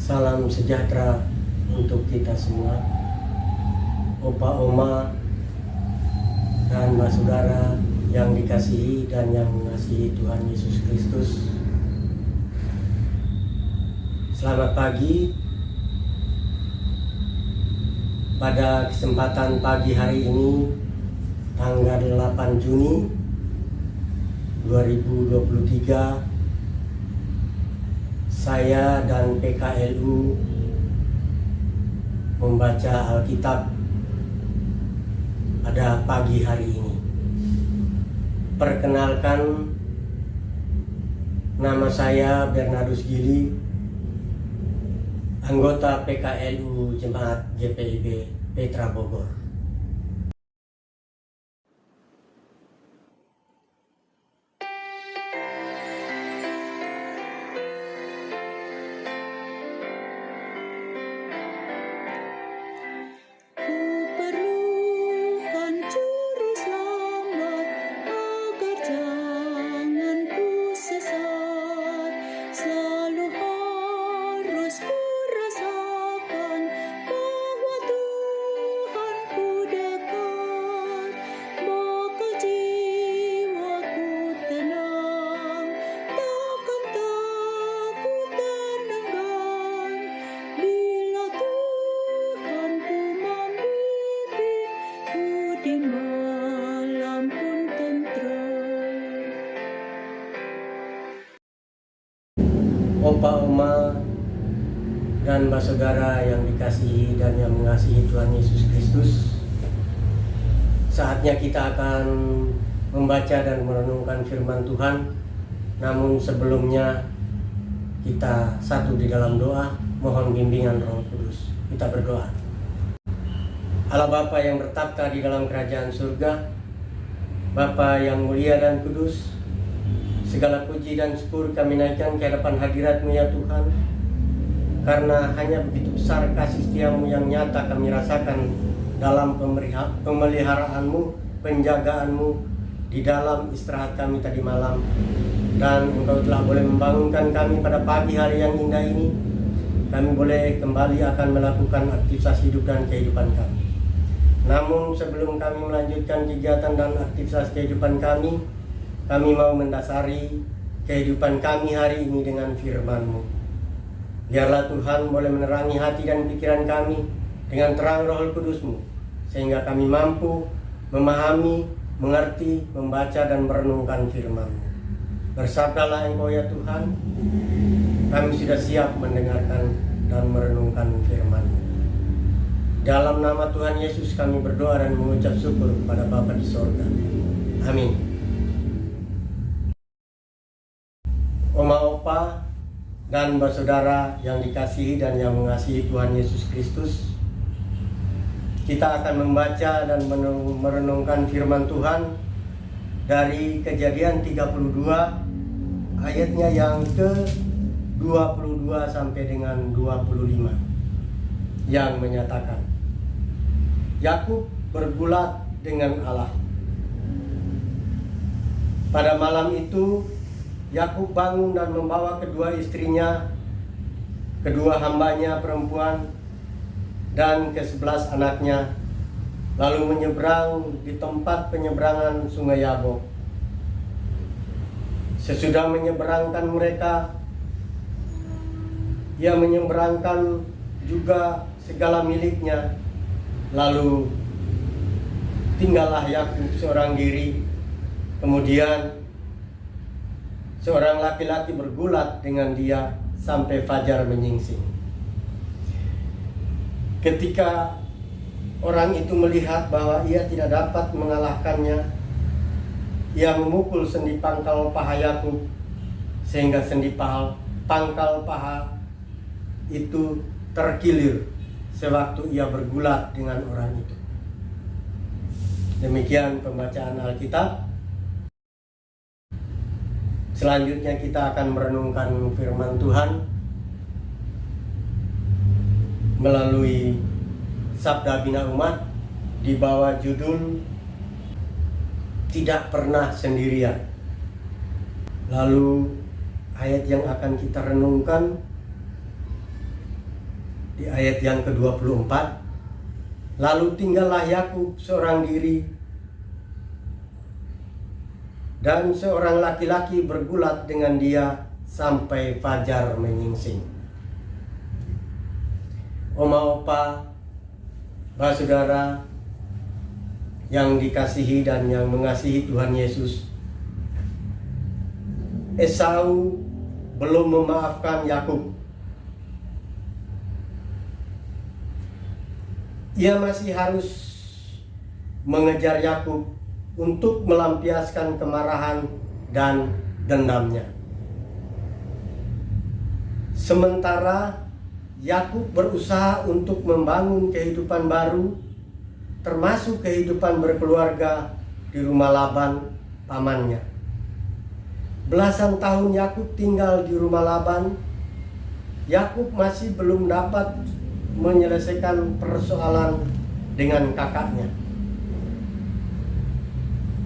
Salam sejahtera untuk kita semua, opa, oma, dan saudara yang dikasihi dan yang mengasihi Tuhan Yesus Kristus. Selamat pagi. Pada kesempatan pagi hari ini, tanggal 8 Juni 2023, saya dan PKLU membaca Alkitab pada pagi hari ini. Perkenalkan, nama saya Bernardus Gili, anggota PKLU Jemaat GPIB Petra Bogor. Opa, oma, dan saudara yang dikasihi dan yang mengasihi Tuhan Yesus Kristus, saatnya kita akan membaca dan merenungkan firman Tuhan. Namun sebelumnya kita satu di dalam doa, mohon bimbingan Roh Kudus. Kita berdoa. Allah Bapa yang bertakhta di dalam kerajaan surga, Bapa yang mulia dan kudus, segala puji dan syukur kami naikkan ke hadapan hadirat-Mu ya Tuhan, karena hanya begitu besar kasih setiamu yang nyata kami rasakan dalam pemeliharaanmu, penjagaanmu di dalam istirahat kami tadi malam. Dan Engkau telah boleh membangunkan kami pada pagi hari yang indah ini. Kami boleh kembali akan melakukan aktivitas hidup dan kehidupan kami. Namun sebelum kami melanjutkan kegiatan dan aktivitas kehidupan kami mau mendasari kehidupan kami hari ini dengan firman-Mu. Biarlah Tuhan boleh menerangi hati dan pikiran kami dengan terang Roh Kudus-Mu, sehingga kami mampu memahami, mengerti, membaca dan merenungkan firman-Mu. Bersabdalah Engkau ya Tuhan, kami sudah siap mendengarkan dan merenungkan firman-Mu. Dalam nama Tuhan Yesus kami berdoa dan mengucap syukur kepada Bapa di sorga. Amin. Oma, opa, dan saudara yang dikasihi dan yang mengasihi Tuhan Yesus Kristus, kita akan membaca dan merenungkan firman Tuhan dari Kejadian 32 ayatnya yang ke-22 sampai dengan 25, yang menyatakan Yakub bergulat dengan Allah. Pada malam itu Yakub bangun dan membawa kedua istrinya, kedua hambanya perempuan, dan ke-11 anaknya, lalu menyeberang di tempat penyeberangan sungai Yabok. Sesudah menyeberangkan mereka, ia menyeberangkan juga segala miliknya, lalu tinggallah Yakub seorang diri. Kemudian seorang laki-laki bergulat dengan dia sampai fajar menyingsing. Ketika orang itu melihat bahwa ia tidak dapat mengalahkannya, ia memukul sendi pangkal paha Yakub, sehingga sendi pangkal paha itu terkilir sewaktu ia bergulat dengan orang itu. Demikian pembacaan Alkitab. Selanjutnya kita akan merenungkan firman Tuhan melalui Sabda Bina Umat di bawah judul Tidak Pernah Sendirian. Lalu ayat yang akan kita renungkan di ayat yang ke-24. Lalu tinggallah Yakub seorang diri, dan seorang laki-laki bergulat dengan dia sampai fajar menyingsing. Oma, opa, saudara yang dikasihi dan yang mengasihi Tuhan Yesus, Esau belum memaafkan Yakub. Ia masih harus mengejar Yakub untuk melampiaskan kemarahan dan dendamnya. Sementara Yakub berusaha untuk membangun kehidupan baru, termasuk kehidupan berkeluarga di rumah Laban, pamannya. Belasan tahun Yakub tinggal di rumah Laban. Yakub masih belum dapat menyelesaikan persoalan dengan kakaknya.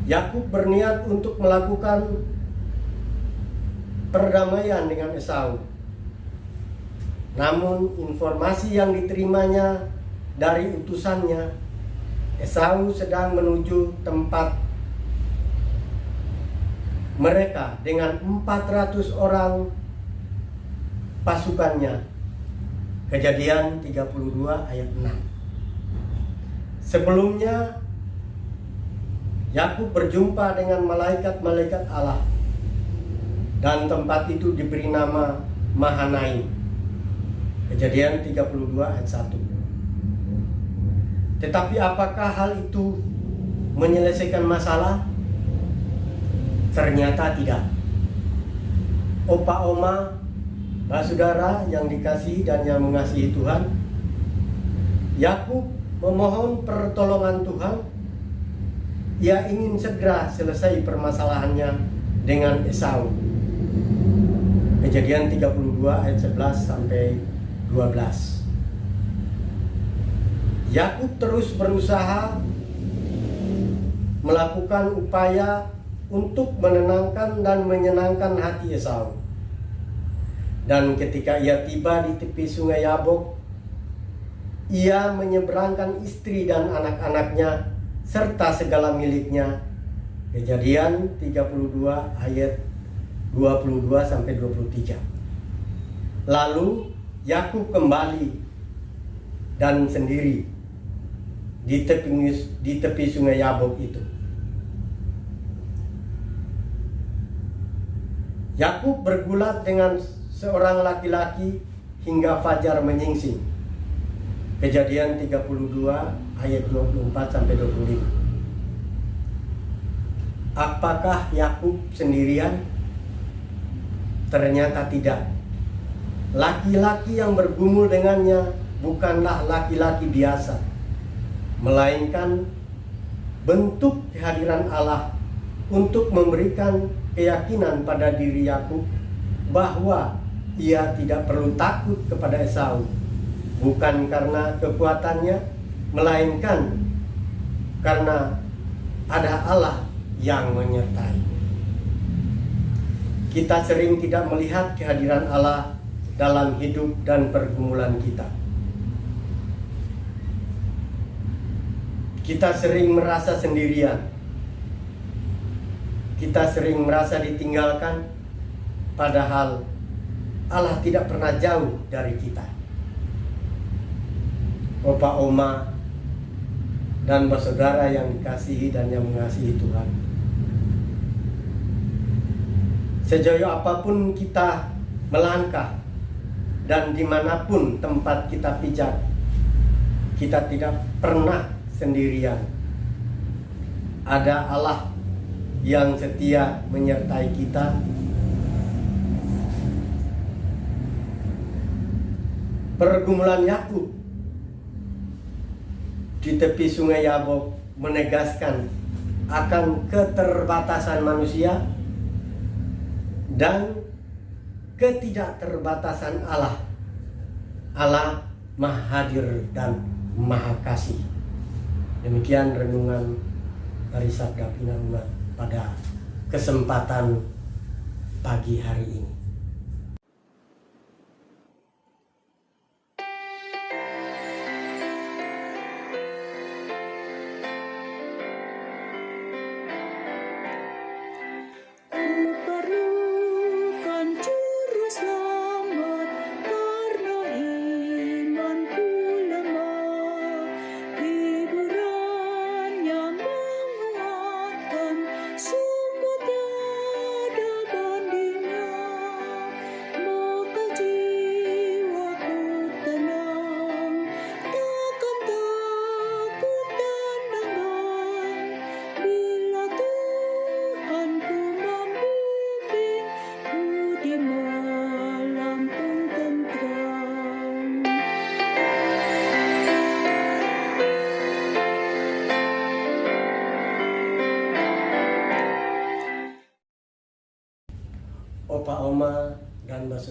Yakub berniat untuk melakukan perdamaian dengan Esau. Namun informasi yang diterimanya dari utusannya, Esau sedang menuju tempat mereka dengan 400 orang pasukannya. Kejadian 32 ayat 6. Sebelumnya Yakub berjumpa dengan malaikat-malaikat Allah, dan tempat itu diberi nama Mahanaim. Kejadian 32 ayat 1. Tetapi apakah hal itu menyelesaikan masalah? Ternyata tidak. Opa, oma, saudara yang dikasihi dan yang mengasihi Tuhan, Yakub memohon pertolongan Tuhan. Ia ingin segera selesai permasalahannya dengan Esau. Kejadian 32 ayat 11 sampai 12. Yakub terus berusaha melakukan upaya untuk menenangkan dan menyenangkan hati Esau. Dan ketika ia tiba di tepi sungai Yabok, ia menyeberangkan istri dan anak-anaknya serta segala miliknya. Kejadian 32 ayat 22 sampai 23. Lalu Yakub kembali dan sendiri di tepi sungai Yabok itu. Yakub bergulat dengan seorang laki-laki hingga fajar menyingsing. Kejadian 32 ayat 24 sampai 25. Apakah Yakub sendirian? Ternyata tidak. Laki-laki yang bergumul dengannya bukanlah laki-laki biasa, melainkan bentuk kehadiran Allah untuk memberikan keyakinan pada diri Yakub bahwa ia tidak perlu takut kepada Esau, bukan karena kekuatannya, melainkan karena ada Allah yang menyertai. Kita sering tidak melihat kehadiran Allah dalam hidup dan pergumulan kita. Kita sering merasa sendirian. Kita sering merasa ditinggalkan, padahal Allah tidak pernah jauh dari kita. Opa, oma, dan saudara yang dikasihi dan yang mengasihi Tuhan, sejauh apapun kita melangkah dan dimanapun tempat kita pijak, kita tidak pernah sendirian. Ada Allah yang setia menyertai kita. Pergumulan Yakub di tepi sungai Yabok menegaskan akan keterbatasan manusia dan ketidakterbatasan Allah. Allah Maha Hadir dan Maha Kasih. Demikian renungan dari Sabda Pinangungan pada kesempatan pagi hari ini.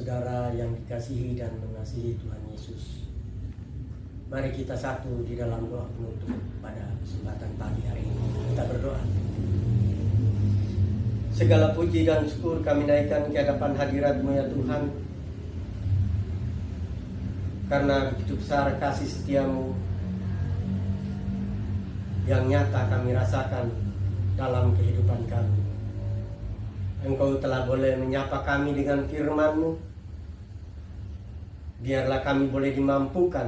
saudara yang dikasihi dan mengasihi Tuhan Yesus, mari kita satu di dalam doa penutup pada kesempatan pagi hari ini. Kita berdoa. Segala puji dan syukur kami naikkan ke hadapan hadirat-Mu ya Tuhan, karena begitu besar kasih setia-Mu yang nyata kami rasakan dalam kehidupan kami. Engkau telah boleh menyapa kami dengan firman-Mu. Biarlah kami boleh dimampukan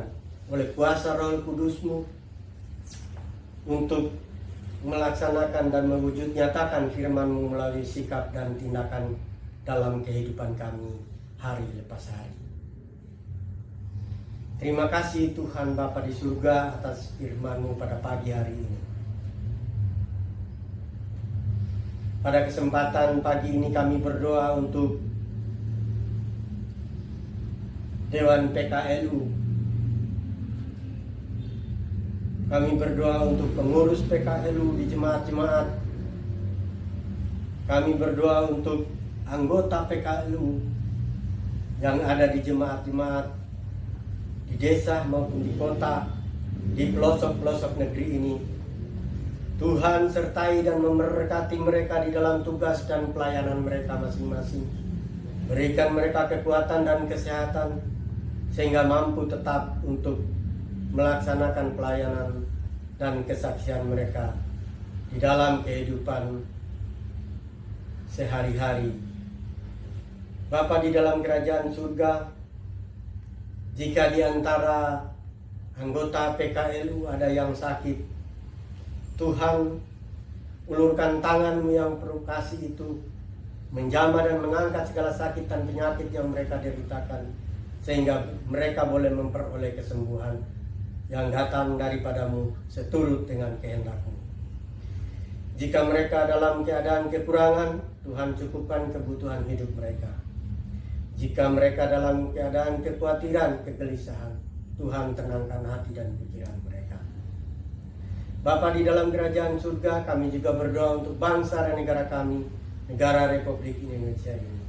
oleh kuasa Roh Kudus-Mu untuk melaksanakan dan mewujud nyatakan firman-Mu melalui sikap dan tindakan dalam kehidupan kami hari lepas hari. Terima kasih Tuhan Bapa di surga atas firman-Mu pada pagi hari ini. Pada kesempatan pagi ini kami berdoa untuk Dewan PKLU. Kami berdoa untuk pengurus PKLU di jemaat-jemaat. Kami berdoa untuk anggota PKLU yang ada di jemaat-jemaat, di desa maupun di kota, di pelosok-pelosok negeri ini. Tuhan sertai dan memberkati mereka di dalam tugas dan pelayanan mereka masing-masing. Berikan mereka kekuatan dan kesehatan sehingga mampu tetap untuk melaksanakan pelayanan dan kesaksian mereka di dalam kehidupan sehari-hari. Bapa di dalam kerajaan surga, jika di antara anggota PKLU ada yang sakit, Tuhan, ulurkan tangan-Mu yang penuh kasih itu, menjamah dan mengangkat segala sakit dan penyakit yang mereka deritakan, sehingga mereka boleh memperoleh kesembuhan yang datang daripada-Mu seturut dengan kehendak-Mu. Jika mereka dalam keadaan kekurangan, Tuhan cukupkan kebutuhan hidup mereka. Jika mereka dalam keadaan kekhawatiran, kegelisahan, Tuhan tenangkan hati dan pikiran mereka. Bapa di dalam kerajaan surga, kami juga berdoa untuk bangsa dan negara kami, negara Republik Indonesia ini.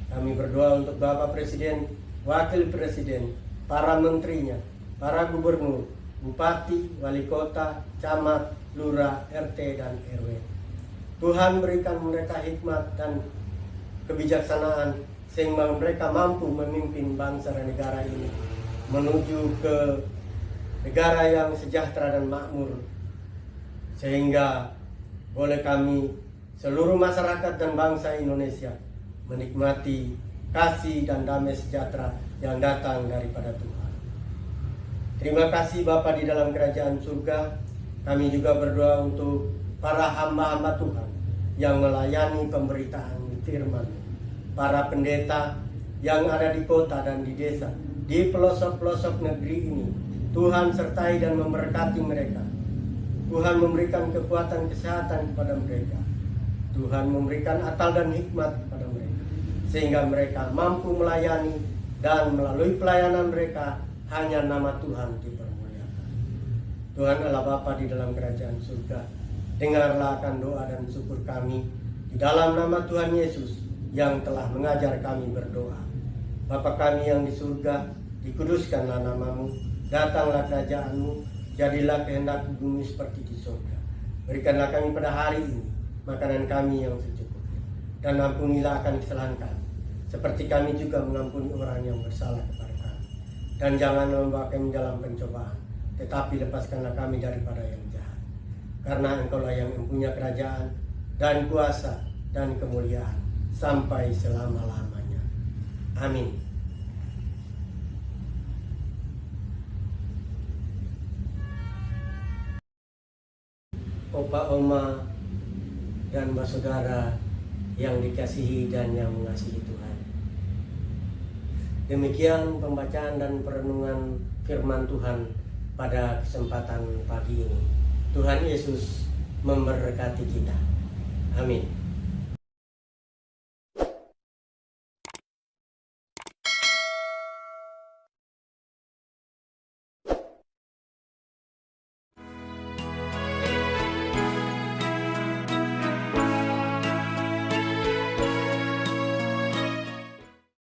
Kami berdoa untuk Bapak Presiden, Wakil Presiden, para menterinya, para gubernur, bupati, wali kota, camat, lurah, RT, dan RW. Tuhan berikan mereka hikmat dan kebijaksanaan sehingga mereka mampu memimpin bangsa dan negara ini menuju ke negara yang sejahtera dan makmur, sehingga boleh kami seluruh masyarakat dan bangsa Indonesia menikmati kasih dan damai sejahtera yang datang daripada Tuhan. Terima kasih Bapa di dalam kerajaan surga. Kami juga berdoa untuk para hamba-hamba Tuhan yang melayani pemberitaan firman, para pendeta yang ada di kota dan di desa, di pelosok-pelosok negeri ini. Tuhan sertai dan memberkati mereka. Tuhan memberikan kekuatan kesehatan kepada mereka. Tuhan memberikan akal dan hikmat kepada mereka, sehingga mereka mampu melayani, dan melalui pelayanan mereka hanya nama Tuhan dipermuliakan. Tuhan Allah Bapa di dalam kerajaan surga, dengarlah akan doa dan syukur kami di dalam nama Tuhan Yesus yang telah mengajar kami berdoa. Bapa kami yang di surga, dikuduskanlah nama-Mu, datanglah kerajaan-Mu, jadilah kehendak bumi seperti di surga. Berikanlah kami pada hari ini makanan kami yang secukupnya, dan ampunilah akan kesalahan kami, seperti kami juga mengampuni orang yang bersalah kepada kami. Dan jangan membawa kami dalam pencobaan, tetapi lepaskanlah kami daripada yang jahat. Karena Engkaulah yang mempunyai kerajaan dan kuasa dan kemuliaan sampai selama-lamanya. Amin. Opa, Oma, dan Mbak Saudara yang dikasihi dan yang mengasihi Tuhan. Demikian pembacaan dan perenungan firman Tuhan pada kesempatan pagi ini. Tuhan Yesus memberkati kita. Amin.